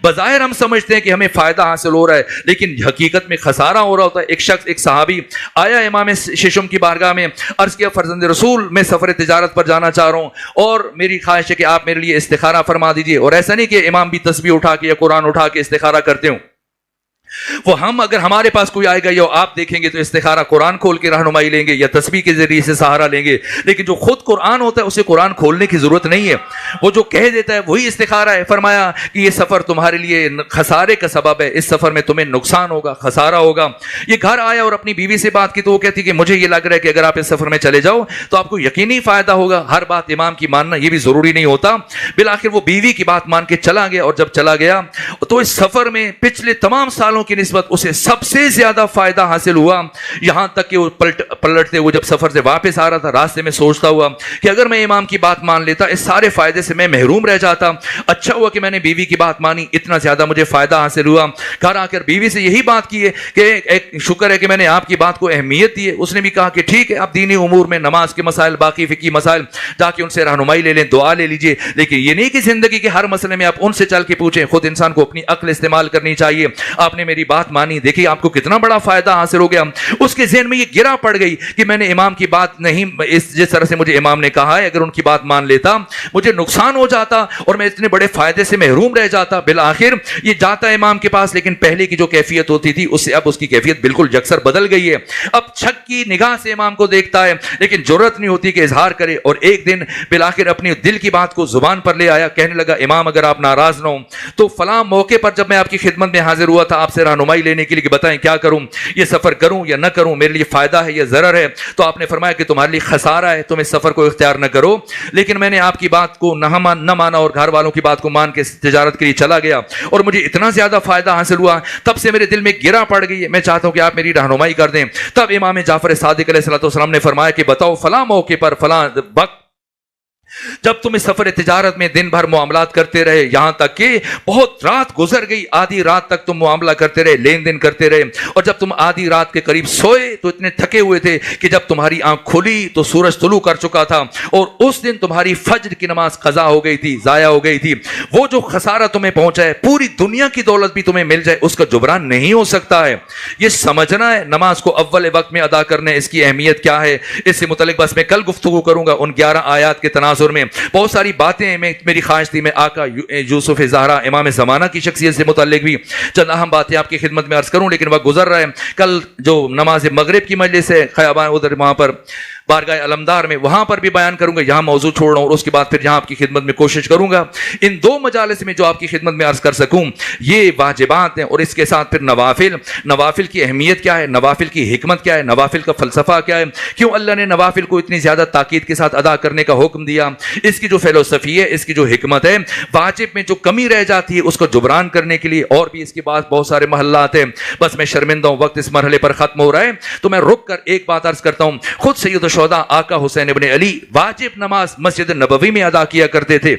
بظاہر ہم سمجھتے ہیں کہ ہمیں فائدہ حاصل ہو رہا ہے، لیکن حقیقت میں خسارہ ہو رہا ہوتا ہے۔ ایک صحابی آیا امام ششم کی بارگاہ میں، عرض کیا فرزند رسول میں سفر تجارت پر جانا چاہ رہا ہوں اور میری خواہش ہے کہ آپ میرے لیے استخارہ فرما دیجئے۔ اور ایسا نہیں کہ امام بھی تسبیح اٹھا کے یا قرآن اٹھا کے استخارہ کرتے ہوں، وہ ہم اگر ہمارے پاس کوئی آئے گا یا آپ دیکھیں گے تو استخارہ قرآن کھول کے رہنمائی لیں گے یا تسبیح کے ذریعے سے سہارا لیں گے، لیکن جو خود قرآن ہوتا ہے اسے قرآن کھولنے کی ضرورت نہیں ہے، وہ جو کہہ دیتا ہے وہی استخارہ ہے۔ فرمایا کہ یہ سفر تمہارے لیے خسارے کا سبب ہے، اس سفر میں تمہیں نقصان ہوگا، خسارہ ہوگا۔ یہ گھر آیا اور اپنی بیوی سے بات کی تو وہ کہتی کہ مجھے یہ لگ رہا ہے کہ اگر آپ اس سفر میں چلے جاؤ تو آپ کو یقینی فائدہ ہوگا، ہر بات امام کی ماننا یہ بھی ضروری نہیں ہوتا۔ بالآخر وہ بیوی کی بات مان کے چلا گیا، اور جب چلا گیا تو اس سفر میں پچھلے تمام سالوں کی نسبت اسے سب سے زیادہ فائدہ حاصل ہوا، یہاں تک کہ وہ پلٹتے ہوئے جب سفر سے واپس آ رہا تھا راستے میں سوچتا ہوا کہ اگر میں امام کی بات مان لیتا اس سارے فائدے سے میں محروم رہ جاتا، اچھا ہوا کہ میں نے بیوی کی بات مانی، اتنا زیادہ مجھے فائدہ حاصل ہوا۔ گھر آ کر بیوی سے یہی بات کی ہے کہ ایک شکر ہے کہ میں نے آپ کی بات کو اہمیت دی ہے۔ اس نے بھی کہا کہ ٹھیک ہے، آپ دینی امور میں نماز کے مسائل، باقی فقہی مسائل جا کے ان سے رہنمائی لے لیں، دعا لے لیجئے، لیکن یہ نہیں کہ زندگی کے ہر مسئلے میں آپ ان سے چل کے پوچھیں، خود انسان کو اپنی عقل استعمال کرنی چاہیے۔ آپ نے میری بات مانی، دیکھیے آپ کو کتنا بڑا فائدہ حاصل ہو گیا۔ اس کے ذہن میں یہ گرا پڑ گئی کہ میں نے امام کی بات نہیں، جس طرح سے مجھے امام نے کہا ہے اگر ان کی بات مان لیتا مجھے نقصان ہو جاتا اور میں اتنے بڑے فائدے سے محروم رہ جاتا۔ بالآخر یہ جاتا ہے امام کے پاس، لیکن پہلے کی جو کیفیت ہوتی تھی اس سے اب اس کی کیفیت بالکل یکسر بدل گئی ہے۔ اب شک کی نگاہ سے امام کو دیکھتا ہے، لیکن جرأت نہیں ہوتی کہ اظہار کرے، اور ایک دن بالآخر اپنی دل کی بات کو زبان پر لے آیا، کہنے لگا امام اگر آپ ناراض نہ ہوں تو فلاں موقع پر جب میں آپ کی خدمت میں حاضر ہوا تھا آپ سے رہنمائی لینے کے لیے کہ بتائیں کیا کروں، یہ سفر کروں یا نہ کروں، میرے لیے فائدہ ہے یا ضرر ہے، تو آپ نے فرمایا کہ تمہارے لیے خسارہ ہے، تم اس سفر کو اختیار نہ کرو، لیکن میں نے آپ کی بات کو نہ مانا اور گھر والوں کی بات کو مان کے تجارت کے لیے چلا گیا اور مجھے اتنا زیادہ فائدہ حاصل ہوا، تب سے میرے دل میں گرا پڑ گئی ہے، میں چاہتا ہوں کہ آپ میری رہنمائی کر دیں۔ تب امام جعفر صادق علیہ السلام نے فرمایا کہ بتاؤ فلاں موقع پر فلاں وقت جب تم اس سفر تجارت میں دن بھر معاملات کرتے رہے، یہاں تک کہ بہت رات گزر گئی، آدھی رات تک تم معاملہ کرتے رہے، لین دین کرتے رہے، اور جب تم آدھی رات کے قریب سوئے تو اتنے تھکے ہوئے تھے کہ جب تمہاری آنکھ کھلی تو سورج طلوع کر چکا تھا، اور اس دن تمہاری فجر کی نماز قضا ہو گئی تھی، ضائع ہو گئی تھی۔ وہ جو خسارہ تمہیں پہنچا ہے، پوری دنیا کی دولت بھی تمہیں مل جائے اس کا جبران نہیں ہو سکتا ہے۔ یہ سمجھنا ہے نماز کو اول وقت میں ادا کرنے، اس کی اہمیت کیا ہے، اس سے متعلق بس میں کل گفتگو کروں گا۔ ان 11 آیات کے تناظر میں بہت ساری باتیں میری خواہش تھی میں آقا یوسف زہرا امام زمانہ کی شخصیت سے متعلق بھی چند اہم باتیں آپ کی خدمت میں عرض کروں، لیکن وقت گزر رہا ہے۔ کل جو نماز مغرب کی مجلس ہے خیابان ادھر وہاں پر بارگاہ علمدار میں، وہاں پر بھی بیان کروں گا، یہاں موضوع چھوڑ رہا ہوں، اور اس کے بعد پھر یہاں آپ کی خدمت میں کوشش کروں گا ان 2 مجالس میں جو آپ کی خدمت میں عرض کر سکوں یہ واجبات ہیں، اور اس کے ساتھ پھر نوافل کی اہمیت کیا ہے، نوافل کی حکمت کیا ہے، نوافل کا فلسفہ کیا ہے، کیوں اللہ نے نوافل کو اتنی زیادہ تاکید کے ساتھ ادا کرنے کا حکم دیا، اس کی جو فلسفی ہے، اس کی جو حکمت ہے، واجب میں جو کمی رہ جاتی ہے اس کو جبران کرنے کے لیے، اور بھی اس کے بعد بہت سارے محلات ہیں۔ بس میں شرمندہ ہوں، وقت اس مرحلے پر ختم ہو رہا ہے، تو میں رک کر ایک بات عرض کرتا ہوں۔ خود سید الشہداء آقا حسین ابن علی واجب نماز مسجد نبوی میں ادا کیا کرتے تھے،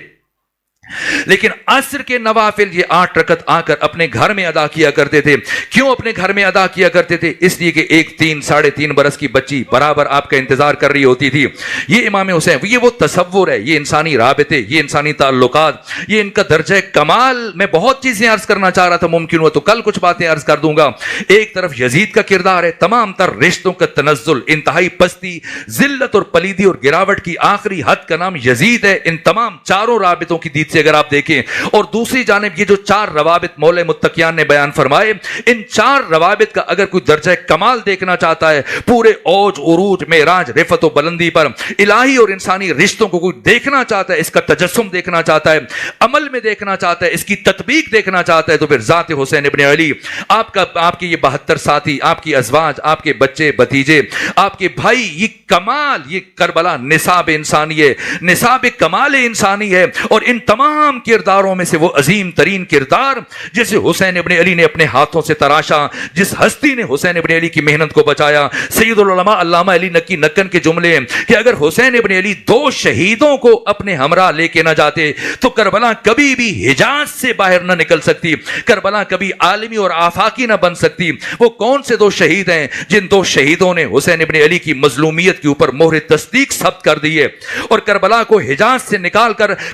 لیکن عصر کے نوافل یہ 8 رکعت آ کر اپنے گھر میں ادا کیا کرتے تھے۔ کیوں اپنے گھر میں ادا کیا کرتے تھے؟ اس لیے کہ ایک 3-3.5 برس کی بچی برابر آپ کا انتظار کر رہی ہوتی تھی۔ یہ امام حسین، یہ وہ تصور ہے، یہ انسانی رابطے، یہ انسانی تعلقات، یہ ان کا درجہ کمال۔ میں بہت چیزیں عرض کرنا چاہ رہا تھا، ممکن ہوا تو کل کچھ باتیں عرض کر دوں گا۔ ایک طرف یزید کا کردار ہے، تمام تر رشتوں کا تنزل، انتہائی پستی، ذلت اور پلیدی اور گراوٹ کی آخری حد کا نام یزید ہے، ان تمام چاروں رابطوں کی دید سے اگر آپ دیکھیں۔ اور دوسری جانب یہ جو 4 روابط مولا متقیان نے بیان فرمائے، ان 4 روابط کا اگر کوئی درجہ کمال دیکھنا چاہتا ہے، پورے اوج عروج معراج رفعت و بلندی پر الہی اور انسانی رشتوں کو کوئی دیکھنا چاہتا ہے، اس کا تجسم دیکھنا چاہتا ہے، عمل میں دیکھنا چاہتا ہے، اس کی تطبیق دیکھنا چاہتا ہے، تو پھر ذات حسین ابن علی، آپ کے یہ 72 ساتھی، آپ کی ازواج، آپ کے بچے بھتیجے، آپ کے بھائی، یہ کمال، یہ کربلا نصاب انسانی ہے، نصاب کمال انسانی ہے۔ اور ان تمام کرداروں میں سے وہ عظیم ترین کردار جسے حسین ابن علی نے اپنے ہاتھوں سے تراشا، جس ہستی نے حسین ابن علی کی محنت کو بچایا، سید العلماء علامہ علی نقی نکن کے جملے کہ اگر حسین ابن علی 2 شہیدوں کو اپنے ہمراہ لے کے نہ جاتے تو کربلا کبھی بھی حجاز سے باہر نہ نکل سکتی، کربلا کبھی عالمی اور آفاقی نہ بن سکتی۔ وہ کون سے 2 شہید ہیں جن 2 شہیدوں نے حسین ابن علی کی مظلومیت کے اوپر مہر تصدیق ثبت کر دی ہے، اور کربلا کو حجاز سے نکال کر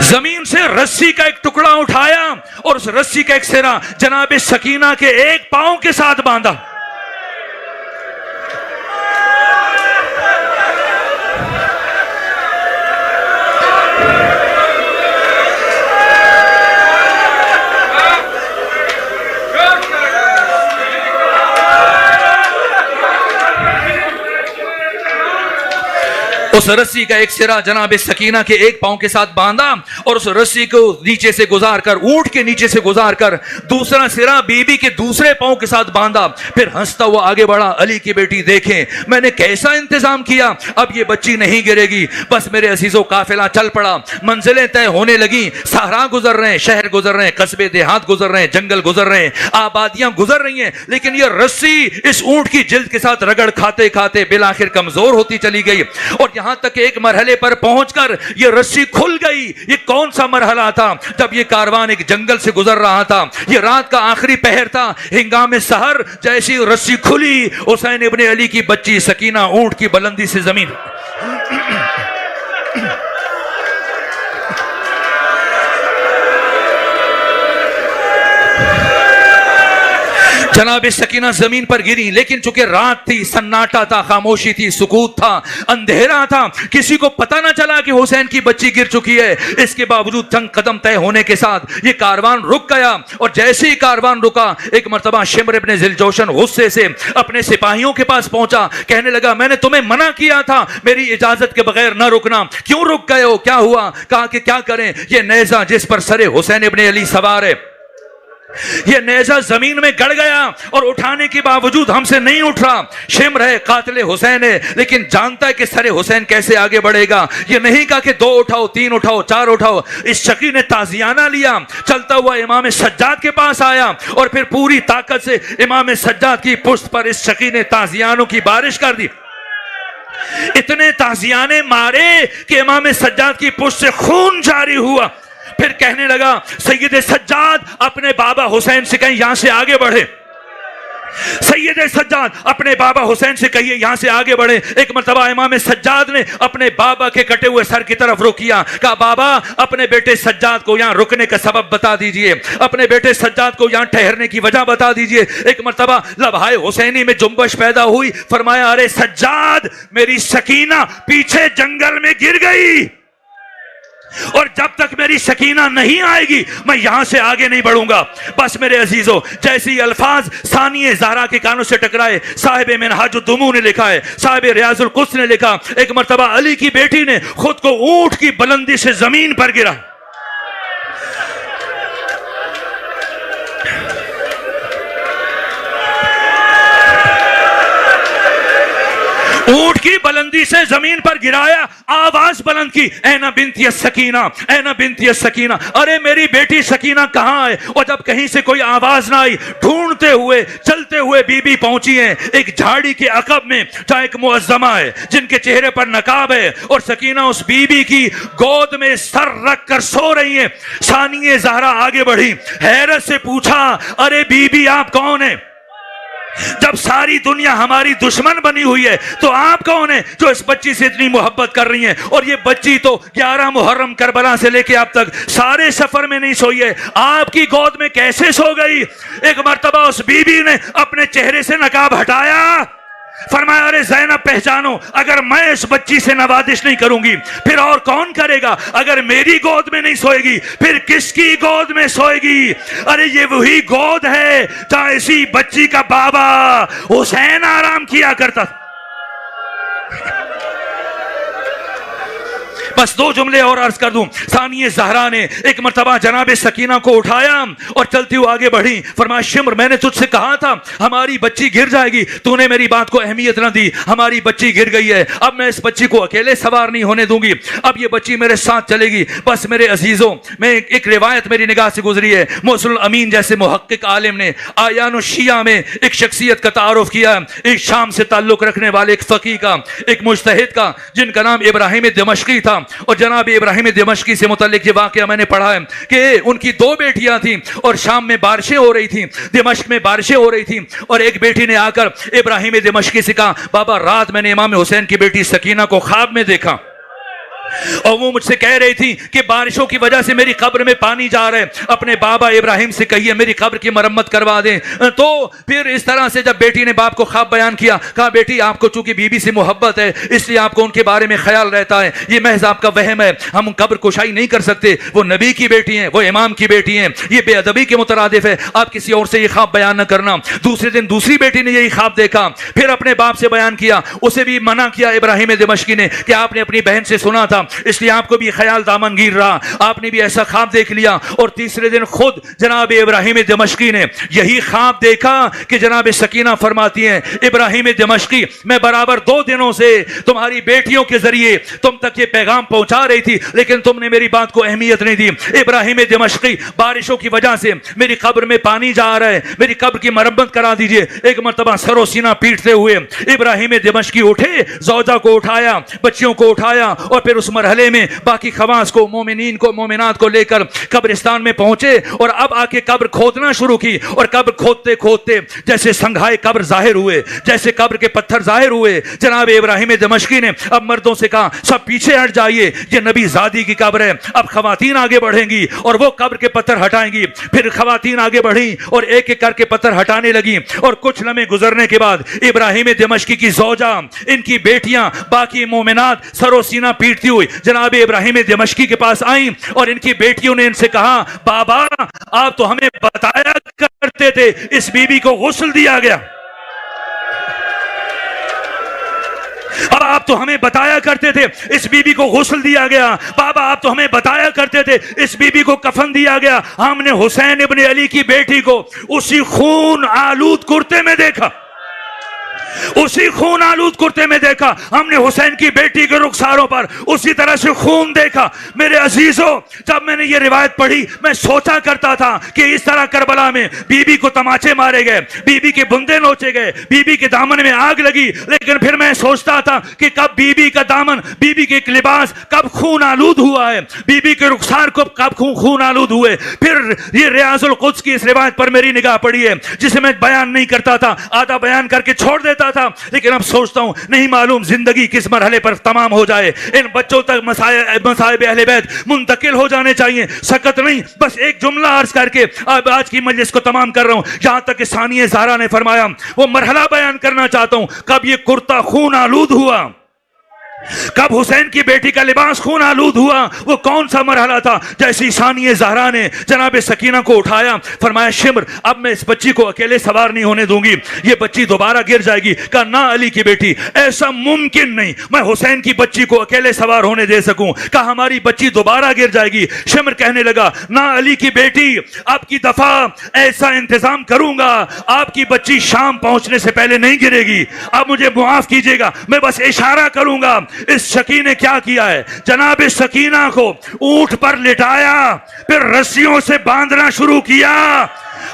زمین سے رسی کا ایک ٹکڑا اٹھایا اور اس رسی کا ایک سرا جناب سکینہ کے ایک پاؤں کے ساتھ باندھا. اس رسی کا ایک سرا جناب سکینہ کے ایک پاؤں کے ساتھ باندھا اور اس رسی کو نیچے سے گزار کر, اونٹ کے نیچے سے گزار کر دوسرا سرا بی بی کے دوسرے پاؤں کے ساتھ باندھا. پھر ہنستا ہوا آگے بڑھا, علی کی بیٹی دیکھیں میں نے کیسا انتظام کیا, اب یہ بچی نہیں گرے گی. بس میرے عزیزوں قافلہ چل پڑا, منزلیں طے ہونے لگیں, صحرا گزر رہے ہیں, شہر گزر رہے ہیں, قصبے دیہات گزر رہے ہیں, جنگل گزر رہے ہیں, آبادیاں گزر رہی ہیں, لیکن یہ رسی اس اونٹ کی جلد کے ساتھ رگڑ کھاتے کھاتے بالآخر کمزور ہوتی چلی گئی اور یہاں تک کہ ایک مرحلے پر پہنچ کر یہ رسی کھل گئی. یہ کون سا مرحلہ تھا؟ جب یہ کاروان ایک جنگل سے گزر رہا تھا, یہ رات کا آخری پہر تھا, ہنگام سحر جیسی رسی کھلی, حسین ابن علی کی بچی سکینہ اونٹ کی بلندی سے زمین جناب سکینہ زمین پر گری. لیکن چونکہ رات تھی, سناٹا تھا, خاموشی تھی, سکوت تھا, اندھیرا تھا, کسی کو پتہ نہ چلا کہ حسین کی بچی گر چکی ہے. اس کے باوجود چند قدم طے ہونے کے ساتھ یہ کاروان رک گیا اور جیسے ہی کاروان رکا ایک مرتبہ شمر ابن ذوالجوشن غصے سے اپنے سپاہیوں کے پاس پہنچا, کہنے لگا میں نے تمہیں منع کیا تھا میری اجازت کے بغیر نہ رکنا, کیوں رک گئے ہو, کیا ہوا؟ کہا کہ کیا کریں, یہ نیزہ جس پر سر حسین ابن علی سوار ہے یہ نیزہ زمین میں گڑ گیا اور اٹھانے کے باوجود ہم سے نہیں اٹھ رہا. شمر ہے, قاتل حسین ہے, لیکن جانتا ہے کہ سر حسین کیسے آگے بڑھے گا. یہ نہیں کہا کہ 2 اٹھاؤ, 3 اٹھاؤ, 4 اٹھاؤ. اس شقی نے تازیانہ لیا, چلتا ہوا امام سجاد کے پاس آیا اور پھر پوری طاقت سے امام سجاد کی پشت پر اس شقی نے تازیانوں کی بارش کر دی. اتنے تازیانے مارے کہ امام سجاد کی پشت سے خون جاری ہوا. پھر کہنے لگا سید سجاد اپنے بابا حسین سے کہیں یہاں سے آگے بڑھے, سید سجاد اپنے بابا حسین سے کہیے یہاں سے آگے بڑھے. ایک مرتبہ امام سجاد نے اپنے بابا کے کٹے ہوئے سر کی طرف رخ کیا, کہا بابا اپنے بیٹے سجاد کو یہاں رکنے کا سبب بتا دیجئے, اپنے بیٹے سجاد کو یہاں ٹھہرنے کی وجہ بتا دیجئے. ایک مرتبہ لبہائے حسینی میں جنبش پیدا ہوئی, فرمایا ارے سجاد میری سکینہ پیچھے جنگل میں گر گئی اور جب تک میری سکینہ نہیں آئے گی میں یہاں سے آگے نہیں بڑھوں گا. بس میرے عزیزو جیسی الفاظ ثانی زہرا کے کانوں سے ٹکرائے, صاحب منہاج الدموع نے لکھا ہے, صاحب ریاض القدس نے لکھا, ایک مرتبہ علی کی بیٹی نے خود کو اونٹ کی بلندی سے زمین پر گرا. اونٹ کی بلندی سے زمین پر گرایا, آواز بلند کی, اینا بنتی السکینہ, اینا بنتی السکینہ, ارے میری بیٹی سکینہ کہاں ہے؟ اور جب کہیں سے کوئی آواز نہ آئی, ڈھونڈتے ہوئے چلتے ہوئے بی بی پہنچی ہیں ایک جھاڑی کے عقب میں جہاں ایک معظمہ ہے جن کے چہرے پر نقاب ہے, اور سکینہ اس بی بی کی گود میں سر رکھ کر سو رہی ہیں. ثانیہ زہرا آگے بڑھی, حیرت سے پوچھا ارے بی بی آپ کون ہیں؟ جب ساری دنیا ہماری دشمن بنی ہوئی ہے تو آپ کون ہیں جو اس بچی سے اتنی محبت کر رہی ہیں؟ اور یہ بچی تو 11 محرم کربلا سے لے کے اب تک سارے سفر میں نہیں سوئی ہے, آپ کی گود میں کیسے سو گئی؟ ایک مرتبہ اس بی بی نے اپنے چہرے سے نقاب ہٹایا, فرمایا ارے زینب پہچانو, اگر میں اس بچی سے نوازش نہیں کروں گی پھر اور کون کرے گا؟ اگر میری گود میں نہیں سوئے گی پھر کس کی گود میں سوئے گی؟ ارے یہ وہی گود ہے جہاں اسی بچی کا بابا حسین آرام کیا کرتا تھا. بس 2 جملے اور عرض کر دوں. ثانیہ زہرا نے ایک مرتبہ جناب سکینہ کو اٹھایا اور چلتی ہوئی آگے بڑھی, فرمایا شمر میں نے تجھ سے کہا تھا ہماری بچی گر جائے گی, تو نے میری بات کو اہمیت نہ دی, ہماری بچی گر گئی ہے, اب میں اس بچی کو اکیلے سوار نہیں ہونے دوں گی, اب یہ بچی میرے ساتھ چلے گی. بس میرے عزیزوں میں ایک روایت میری نگاہ سے گزری ہے, موصل الامین جیسے محقق عالم نے آیان الشیعہ میں ایک شخصیت کا تعارف کیا, ایک شام سے تعلق رکھنے والے ایک فقیہ کا, ایک مجتہد کا, جن کا نام ابراہیم دمشقی تھا. اور جناب ابراہیم دمشقی سے متعلق یہ واقعہ میں نے پڑھا ہے کہ ان کی 2 بیٹیاں تھیں اور شام میں بارشیں ہو رہی تھیں, دمشق میں بارشیں ہو رہی تھیں, اور ایک بیٹی نے آ کر ابراہیم دمشقی سے کہا بابا رات میں نے امام حسین کی بیٹی سکینہ کو خواب میں دیکھا. اور وہ مجھ سے کہہ رہی تھی کہ بارشوں کی وجہ سے میری قبر میں پانی جا رہا ہے، اپنے بابا ابراہیم سے کہیے میری قبر کی مرمت کروا دیں۔ تو پھر اس طرح سے جب بیٹی نے باپ کو خواب بیان کیا، کہا بیٹی آپ کو چونکہ بیوی سے محبت ہے اس لیے آپ کو ان کے بارے میں خیال رہتا ہے، یہ محض آپ کا وہم ہے، ہم قبر کشائی نہیں کر سکتے، وہ نبی کی بیٹی ہیں، وہ امام کی بیٹی ہیں، یہ بے ادبی کے مترادف ہے، آپ کسی اور سے یہ خواب بیان نہ کرنا۔ دوسرے دن دوسری بیٹی نے یہی خواب دیکھا، پھر اپنے باپ سے بیان کیا، اسے بھی منع کیا ابراہیم دمشقی نے کہ آپ نے اپنی بہن سے سنا تھا اس لیے آپ کو بھی خیال دامن گیر رہا، آپ نے بھی ایسا خواب دیکھ لیا۔ اور تیسرے دن خود جناب ابراہیم دمشقی نے یہی خواب دیکھا کہ جناب سکینہ فرماتی ہیں ابراہیم دمشقی میں برابر 2 دنوں سے تمہاری بیٹیوں کے ذریعے تم تک یہ پیغام پہنچا رہی تھی لیکن تم نے میری بات کو اہمیت نہیں دی۔ ابراہیم دمشقی بارشوں کی وجہ سے میری قبر میں پانی جا رہا ہے، میری قبر کی مرمت کرا دیجئے۔ ایک مرتبہ سر و سینہ پیٹتے ہوئے ابراہیم دمشقی اٹھے، زوجہ کو اٹھایا، بچیوں کو اٹھایا اور پھر اس مرحلے میں باقی خواص کو، مومنین کو، مومنات کو لے کر قبرستان میں پہنچے اور اب آ کے قبر کھودنا شروع کی۔ اور قبر کھودتے کھودتے جیسے سنگھائے قبر ظاہر ہوئے، جیسے قبر کے پتھر ظاہر ہوئے، جناب ابراہیم دمشقی نے اب مردوں سے کہا سب پیچھے ہٹ جائیے، یہ نبی زادی کی قبر ہے۔ اب خواتین آگے بڑھیں گی اور وہ قبر کے پتھر ہٹائیں گی۔ پھر خواتین آگے بڑھیں اور ایک ایک کر کے پتھر ہٹانے لگی اور کچھ لمحے گزرنے کے بعد ابراہیم دمشقی کی زوجہ، ان کی بیٹیاں، باقی مومنات سر و سینہ پیٹتی ہوئی جناب ابراہیم دمشقی کے پاس آئیں اور ان کی بیٹیوں نے ان سے کہا بابا آپ تو ہمیں بتایا کرتے تھے اس بی بی کو غسل دیا گیا، آپ تو ہمیں بتایا کرتے تھے اس بی بی کو غسل دیا گیا، بابا آپ تو ہمیں بتایا کرتے تھے اس بی بی کو کفن دیا گیا۔ ہم نے حسین ابن علی کی بیٹی کو اسی خون آلود کرتے میں دیکھا، اسی خون آلود کرتے میں دیکھا، ہم نے حسین کی بیٹی کے رخساروں پر اسی طرح سے خون دیکھا۔ میرے عزیزوں جب میں نے یہ روایت پڑھی میں سوچا کرتا تھا کہ اس طرح کربلا میں بی بی کو تماچے مارے گئے، بی بی کے بندے نوچے گئے، بی بی کے دامن میں آگ لگی، لیکن پھر میں سوچتا تھا کہ کب بی بی کا دامن، بی بی کے لباس کب خون آلود ہوا ہے، بی بی کے رخسار کو کب خون آلود ہوئے۔ پھر یہ ریاض القدس کی اس روایت پر میری نگاہ پڑی ہے جسے میں بیان نہیں کرتا تھا، آدھا بیان کر کے چھوڑ دیتا تھا، لیکن اب سوچتا ہوں نہیں معلوم زندگی کس مرحلے پر تمام ہو جائے، ان بچوں تک مصائب اہل بیت منتقل ہو جانے چاہیے۔ سکت نہیں، بس ایک جملہ عرض کر کے اب آج کی مجلس کو تمام کر رہا ہوں۔ جہاں تک کہ ثانیہ زہرا نے فرمایا وہ مرحلہ بیان کرنا چاہتا ہوں، کب یہ کرتا خون آلود ہوا، کب حسین کی بیٹی کا لباس خون آلود ہوا، وہ کون سا مرحلہ تھا؟ جیسی ثانیہ زہرا نے جناب سکینہ کو اٹھایا، فرمایا شمر اب میں اس بچی کو اکیلے سوار نہیں ہونے دوں گی، یہ بچی دوبارہ گر جائے گی۔ کہا نہ علی کی بیٹی ایسا ممکن نہیں میں حسین کی بچی کو اکیلے سوار ہونے دے سکوں، کہا ہماری بچی دوبارہ گر جائے گی۔ شمر کہنے لگا نہ علی کی بیٹی آپ کی دفعہ ایسا انتظام کروں گا آپ کی بچی شام پہنچنے سے پہلے نہیں گرے گی، اب مجھے معاف کیجیے گا میں بس اشارہ کروں گا۔ اس شکی نے کیا کیا ہے، جناب سکینہ کو اونٹ پر لٹایا، پھر رسیوں سے باندھنا شروع کیا۔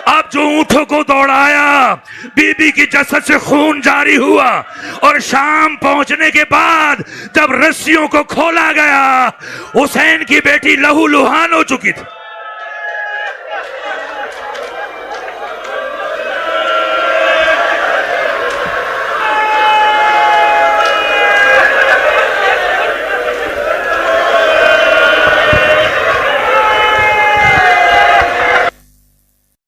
اب جو اونٹوں کو دوڑایا بی بی کی جسد سے خون جاری ہوا اور شام پہنچنے کے بعد جب رسیوں کو کھولا گیا حسین کی بیٹی لہو لہان ہو چکی تھی۔